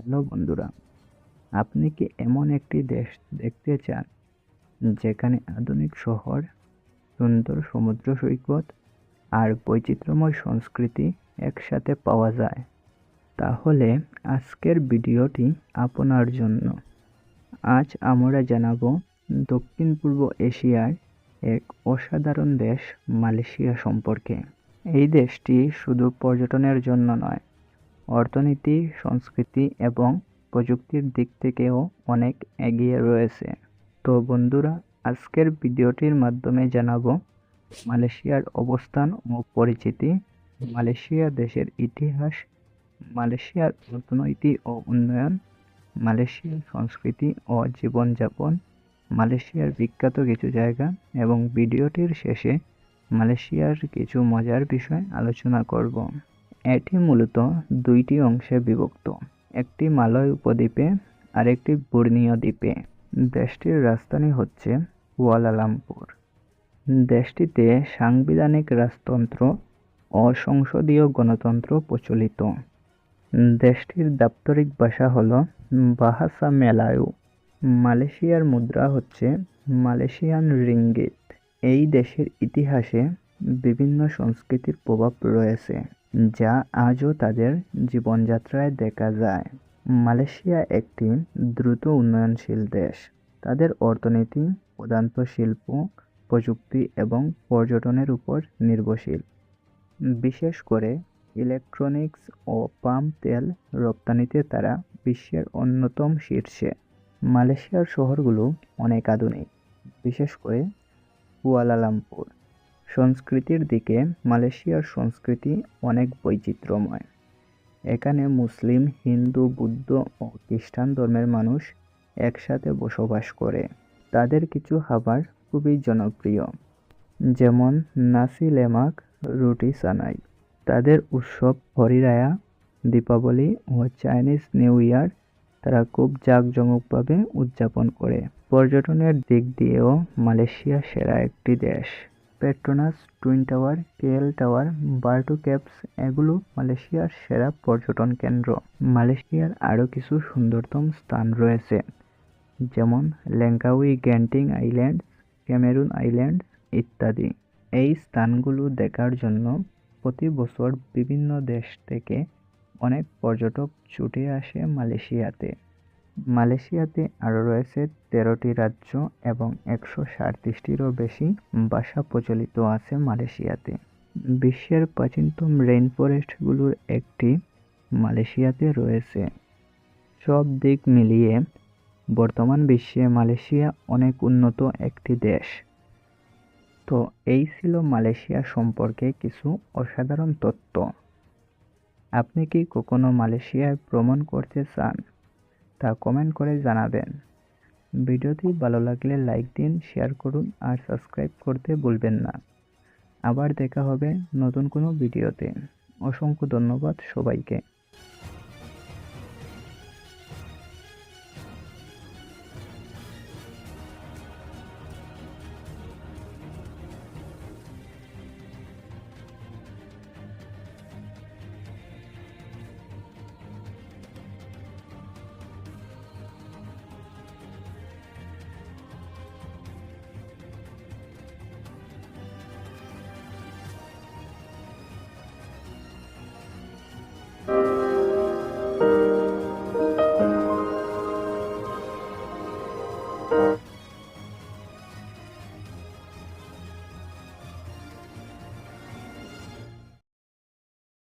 Hello বন্ধুরা, আপনি কি এমন একটি দেশ দেখতে চান যেখানে আধুনিক শহর, সুন্দর সমুদ্র সৈকত আর বৈচিত্র্যময় সংস্কৃতি একসাথে পাওয়া যায়? তাহলে আজকের ভিডিওটি আপনার জন্য। আজ আমরা জানাবো দক্ষিণ পূর্ব এশিয়ার এক অসাধারণ দেশ মালয়েশিয়া সম্পর্কে। এই দেশটি শুধু পর্যটনের জন্য নয়, অর্থনীতি, সংস্কৃতি এবং প্রযুক্তির দিক থেকেও অনেক এগিয়ে রয়েছে। তো বন্ধুরা, আজকের ভিডিওটির মাধ্যমে জানাবো মালয়েশিয়ার অবস্থান ও পরিচিতি, মালয়েশিয়া দেশের ইতিহাস, মালয়েশিয়ার অর্থনীতি ও উন্নয়ন, মালয়েশিয়ার সংস্কৃতি ও জীবনযাপন, মালয়েশিয়ার বিখ্যাত কিছু জায়গা এবং ভিডিওটির শেষে মালয়েশিয়ার কিছু মজার বিষয় আলোচনা করব। এটি মূলত দুইটি অংশে বিভক্ত, একটি মালয় উপদ্বীপে আর একটি বোর্নিও দ্বীপে। দেশটির রাজধানী হচ্ছে কুয়ালালামপুর। দেশটিতে সাংবিধানিক রাজতন্ত্র ও সংসদীয় গণতন্ত্র প্রচলিত। দেশটির দাপ্তরিক ভাষা হল বাহাসা মেলায়ু। মালয়েশিয়ার মুদ্রা হচ্ছে মালয়েশিয়ান রিঙ্গিত। এই দেশের ইতিহাসে বিভিন্ন সংস্কৃতির প্রভাব রয়েছে, যা আজও তাদের জীবনযাত্রায় দেখা যায়। মালয়েশিয়া একটি দ্রুত উন্নয়নশীল দেশ। তাদের অর্থনীতি প্রধানত শিল্প, প্রযুক্তি এবং পর্যটনের উপর নির্ভরশীল। বিশেষ করে ইলেকট্রনিক্স ও পাম তেল রপ্তানিতে তারা বিশ্বের অন্যতম শীর্ষে। মালয়েশিয়ার শহরগুলো অনেক আধুনিক, বিশেষ করে কুয়ালালামপুর। সংস্কৃতির দিকে মালয়েশিয়ার সংস্কৃতি অনেক বৈচিত্র্যময়। এখানে মুসলিম, হিন্দু, বৌদ্ধ ও খ্রিস্টান ধর্মের মানুষ একসাথে বসবাস করে। তাদের কিছু খাবার খুবই জনপ্রিয়, যেমন নাসি লেমাক, রুটি সানাই। তাদের উৎসব হরিরায়া, দীপাবলি ও চাইনিজ নিউ ইয়ার তারা খুব জাঁকজমকভাবে উদযাপন করে। পর্যটনের দিক দিয়েও মালয়েশিয়া সেরা একটি দেশ। Petronas, twin tower, KL tower, Batu caves এগুলো মালয়েশিয়ার সেরা পর্যটন কেন্দ্র। মালয়েশিয়ার আরও কিছু সুন্দরতম স্থান রয়েছে, যেমন ল্যাঙ্কাউই গ্যান্টিং আইল্যান্ডস, ক্যামেরুন আইল্যান্ডস ইত্যাদি। এই স্থানগুলো দেখার জন্য প্রতি বছর বিভিন্ন দেশ থেকে অনেক পর্যটক ছুটে আসে মালয়েশিয়াতে। মালয়েশিয়াতে আরও রয়েছে 13টি রাজ্য এবং 137টিরও বেশি ভাষা প্রচলিত আছে মালয়েশিয়াতে। বিশ্বের প্রাচীনতম রেইনফরেস্টগুলোর একটি মালয়েশিয়াতে রয়েছে। সব দিক মিলিয়ে বর্তমান বিশ্বে মালয়েশিয়া অনেক উন্নত একটি দেশ। তো এই ছিল মালয়েশিয়া সম্পর্কে কিছু অসাধারণ তথ্য। আপনি কি কখনো মালয়েশিয়ায় ভ্রমণ করতে চান? তা কমেন্ট করে জানাবেন। ভিডিওটি ভালো লাগলে লাইক দিন, শেয়ার করুন আর সাবস্ক্রাইব করতে ভুলবেন না। আবার দেখা হবে নতুন কোনো ভিডিওতে। অসংখ্য ধন্যবাদ সবাইকে।